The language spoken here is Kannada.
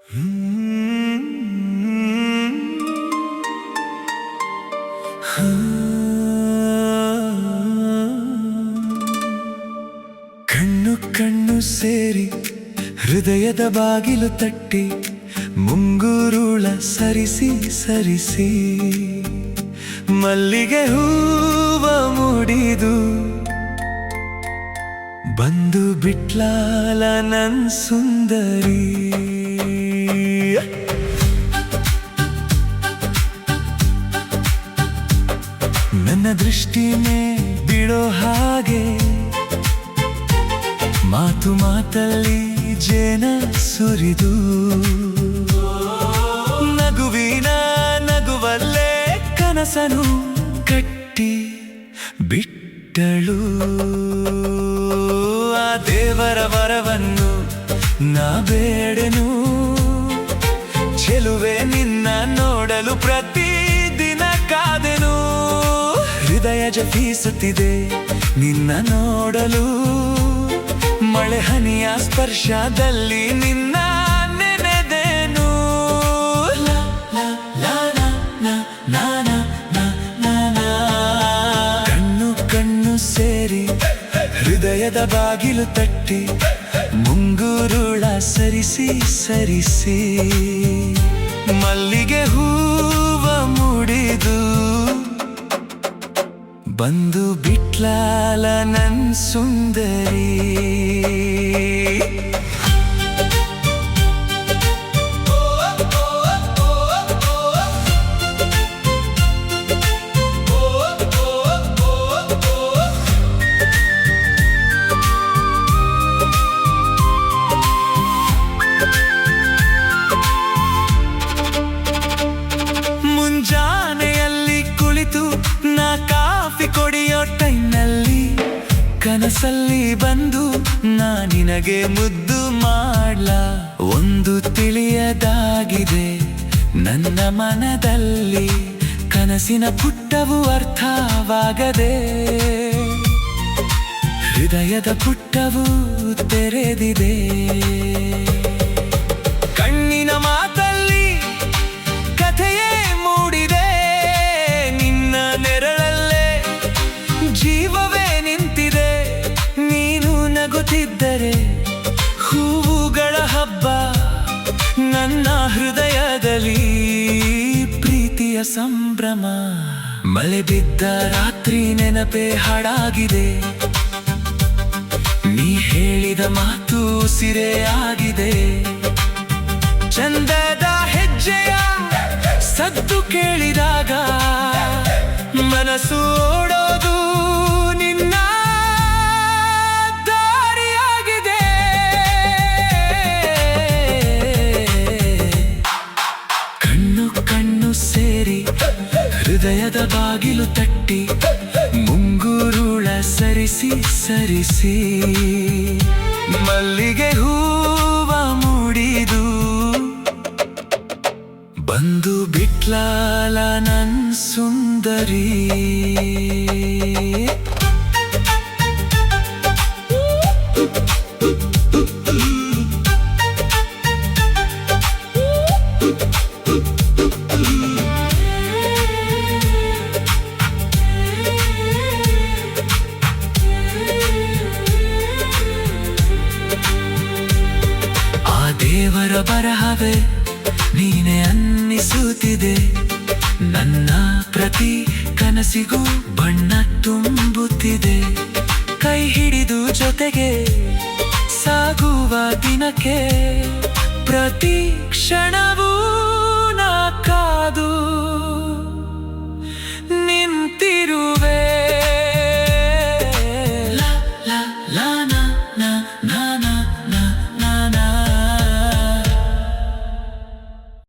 ಕಣ್ಣು ಕಣ್ಣು ಸೇರಿ ಹೃದಯದ ಬಾಗಿಲು ತಟ್ಟಿ ಮುಂಗುರುಳ ಸರಿಸಿ ಸರಿಸಿ ಮಲ್ಲಿಗೆ ಹೂವ ಮೂಡಿದು ಬಂದು ಬಿಟ್ಲಾಲ ನನ್ ಸುಂದರಿ. ನನ್ನ ದೃಷ್ಟಿನೇ ಬಿಡೋ ಹಾಗೆ ಮಾತು ಮಾತಲ್ಲಿ ಜೇನ ಸುರಿದು ನಗುವಿನ ನಗುವಲ್ಲೇ ಕನಸನು ಕಟ್ಟಿ ಬಿಟ್ಟಳು. ಆ ದೇವರ ವರವನ್ನು ನಾ ಬೇಡೆನು, ಚೆಲುವೆ ನಿನ್ನ ನೋಡಲು ಪ್ರತಿದಿನ ಕಾದೆನು. ಹೃದಯ ಜಪಿಸುತ್ತಿದೆ ನಿನ್ನ ನೋಡಲು, ಮಳೆ ಹನಿಯ ಸ್ಪರ್ಶದಲ್ಲಿ ನಿನ್ನ ನೆನೆದೆನು. ಕಣ್ಣು ಕಣ್ಣು ಸೇರಿ ಹೃದಯದ ಬಾಗಿಲು ತಟ್ಟಿ ಮುಂಗುರುಳ ಸರಿಸಿ ಸರಿಸಿ ಮಲ್ಲಿಗೆ ಹೂವ ಮೂಡಿದು ಬಂದು ಬಿಟ್ಲಾಲ ನನ್ ಸುಂದರಿ. ಮುಂಜಾನೆಯಲ್ಲಿ ಕುಳಿತು ನಾ ಕಾಫಿ ಕೊಡಿಯೋ ಟೈಮ್ನಲ್ಲಿ ಕನಸಲ್ಲಿ ಬಂದು ನಾ ನಿನಗೆ ಮುದ್ದು ಮಾಡ್ಲ. ಒಂದು ತಿಳಿಯದಾಗಿದೆ ನನ್ನ ಮನದಲ್ಲಿ, ಕನಸಿನ ಪುಟ್ಟವು ಅರ್ಥವಾಗದೆ ಹೃದಯದ ಪುಟ್ಟವು ತೆರೆದಿದೆ. ಕಣ್ಣಿನ ಮಾತಲ್ಲಿ ಕಥೆಯೇ ಮೂಡಿದೆ, ನಿನ್ನ ನೆರಳಲ್ಲೇ ಜೀವವೇ ನಿಂತಿದೆ. ನೀನು ನಗುತ್ತಿದ್ದರೆ ಹೂವುಗಳ ಹಬ್ಬ ನನ್ನ ಹೃದಯದಲ್ಲಿ, ಪ್ರೀತಿಯ ಸಂಭ್ರಮ. ಮಳೆ ಬಿದ್ದ ರಾತ್ರಿ ನೆನಪೇ ಹಾಡಾಗಿದೆ, ನೀ ಹೇಳಿದ ಮಾತು ಉಸಿರೇ ಆಗಿದೆ. ಚಂದದ ಹೆಜ್ಜೆಯ ಸದ್ದು ಕೇಳಿದಾಗ ಮನಸ್ಸು ಓಡೋದು ನಿನ್ನ ದಾರಿಯಾಗಿದೆ. ಕಣ್ಣು ಕಣ್ಣು ಸೇರಿ ಹೃದಯದ ಬಾಗಿಲು ತಟ್ಟಿ ಮುಂಗುರುಳ ಸರಿಸಿ ಸರಿಸಿ ಮಲ್ಲಿಗೆ ಹೂವ ಮೂಡಿದು ಬಂದು ಬಿಟ್ಲಾಲ ನನ್ ಸುಂದರಿ. ಆ ದೇವರ ಬರಹವೇ ನೀನೆ ಅನ್ನಿಸುತ್ತಿದೆ, ನನ್ನ ಪ್ರತಿ ಕನಸಿಗೂ ಬಣ್ಣ ತುಂಬುತ್ತಿದೆ. ಕೈ ಹಿಡಿದು ಜೊತೆಗೆ ಸಾಗುವ ದಿನಕ್ಕೆ ಪ್ರತಿ ಕ್ಷಣವೇ